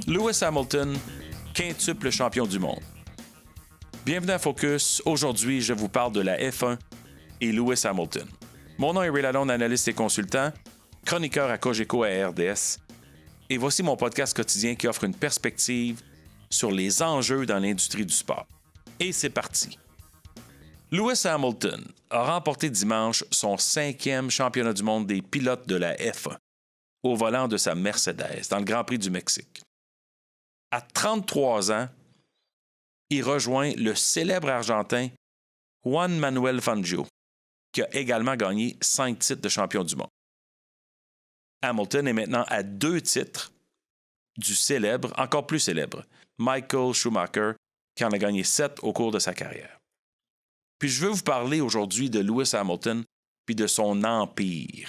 Lewis Hamilton, quintuple champion du monde. Bienvenue à Focus. Aujourd'hui, je vous parle de la F1 et Lewis Hamilton. Mon nom est Ray Lalonde, analyste et consultant, chroniqueur à Cogeco et à RDS. Et voici mon podcast quotidien qui offre une perspective sur les enjeux dans l'industrie du sport. Et c'est parti. Lewis Hamilton a remporté dimanche son 5e championnat du monde des pilotes de la F1 au volant de sa Mercedes dans le Grand Prix du Mexique. À 33 ans, il rejoint le célèbre Argentin Juan Manuel Fangio, qui a également gagné 5 titres de champion du monde. Hamilton est maintenant à 2 titres du célèbre, encore plus célèbre, Michael Schumacher, qui en a gagné 7 au cours de sa carrière. Puis je veux vous parler aujourd'hui de Lewis Hamilton puis de son empire.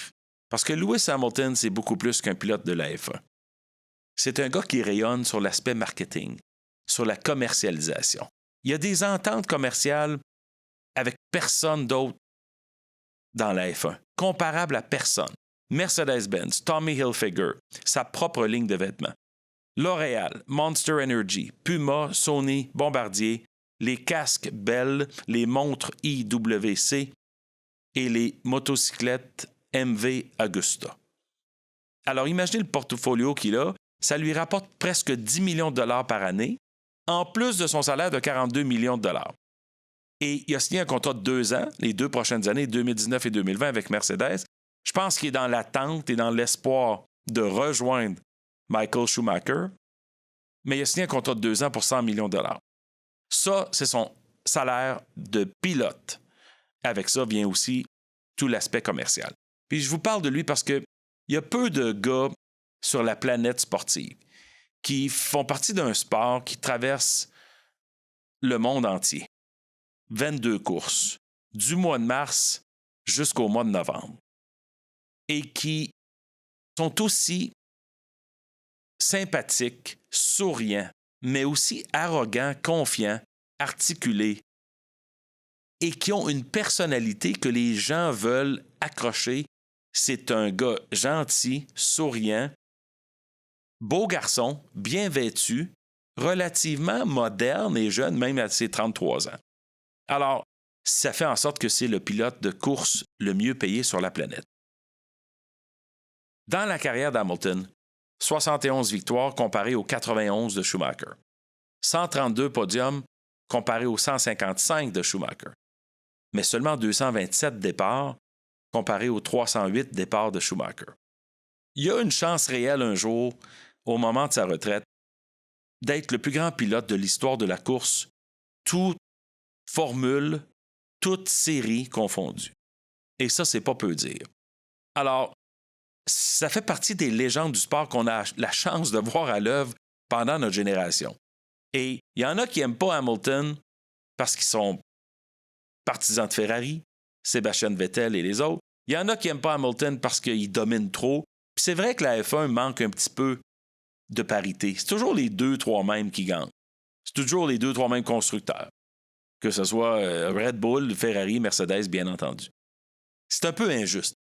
Parce que Lewis Hamilton, c'est beaucoup plus qu'un pilote de la F1. C'est un gars qui rayonne sur l'aspect marketing, sur la commercialisation. Il y a des ententes commerciales avec personne d'autre dans la F1, comparable à personne. Mercedes-Benz, Tommy Hilfiger, sa propre ligne de vêtements. L'Oréal, Monster Energy, Puma, Sony, Bombardier, les casques Bell, les montres IWC et les motocyclettes MV Agusta. Alors imaginez le portfolio qu'il a. Ça lui rapporte presque 10 millions de dollars par année, en plus de son salaire de 42 millions de dollars. Et il a signé un contrat de 2 ans, les 2 prochaines années, 2019 et 2020, avec Mercedes. Je pense qu'il est dans l'attente et dans l'espoir de rejoindre Michael Schumacher, mais il a signé un contrat de 2 ans pour 100 millions de dollars. Ça, c'est son salaire de pilote. Avec ça vient aussi tout l'aspect commercial. Puis je vous parle de lui parce qu'il y a peu de gars sur la planète sportive qui font partie d'un sport qui traverse le monde entier. 22 courses, du mois de mars jusqu'au mois de novembre. Et qui sont aussi sympathiques, souriants, mais aussi arrogants, confiants, articulés, et qui ont une personnalité que les gens veulent accrocher. C'est un gars gentil, souriant, beau garçon, bien vêtu, relativement moderne et jeune, même à ses 33 ans. Alors, ça fait en sorte que c'est le pilote de course le mieux payé sur la planète. Dans la carrière d'Hamilton, 71 victoires comparées aux 91 de Schumacher. 132 podiums comparés aux 155 de Schumacher. Mais seulement 227 départs comparés aux 308 départs de Schumacher. Il y a une chance réelle un jour, au moment de sa retraite, d'être le plus grand pilote de l'histoire de la course, toute formule, toute série confondue. Et ça, c'est pas peu dire. Alors, ça fait partie des légendes du sport qu'on a la chance de voir à l'œuvre pendant notre génération. Et il y en a qui n'aiment pas Hamilton parce qu'ils sont partisans de Ferrari, Sébastien Vettel et les autres. Il y en a qui n'aiment pas Hamilton parce qu'il domine trop. Puis c'est vrai que la F1 manque un petit peu de parité. C'est toujours les 2-3 mêmes qui gagnent. C'est toujours les 2-3 mêmes constructeurs. Que ce soit Red Bull, Ferrari, Mercedes, bien entendu. C'est un peu injuste.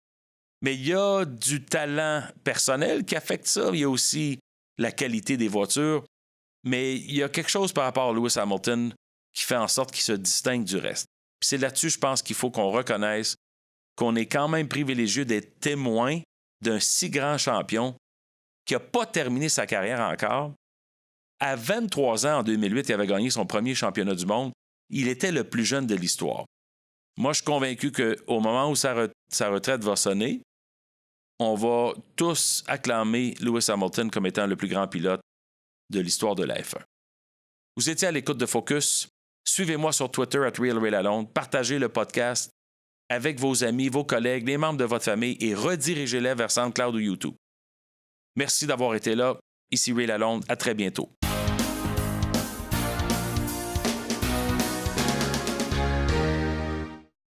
Mais il y a du talent personnel qui affecte ça. Il y a aussi la qualité des voitures. Mais il y a quelque chose par rapport à Lewis Hamilton qui fait en sorte qu'il se distingue du reste. Puis c'est là-dessus, je pense qu'il faut qu'on reconnaisse qu'on est quand même privilégié d'être témoin d'un si grand champion qui n'a pas terminé sa carrière encore. À 23 ans, en 2008, il avait gagné son premier championnat du monde. Il était le plus jeune de l'histoire. Moi, je suis convaincu qu'au moment où sa retraite va sonner, on va tous acclamer Lewis Hamilton comme étant le plus grand pilote de l'histoire de la F1. Vous étiez à l'écoute de Focus. Suivez-moi sur Twitter @RealRayLalonde. Partagez le podcast avec vos amis, vos collègues, les membres de votre famille et redirigez-les vers SoundCloud ou YouTube. Merci d'avoir été là. Ici Ray Lalonde. À très bientôt.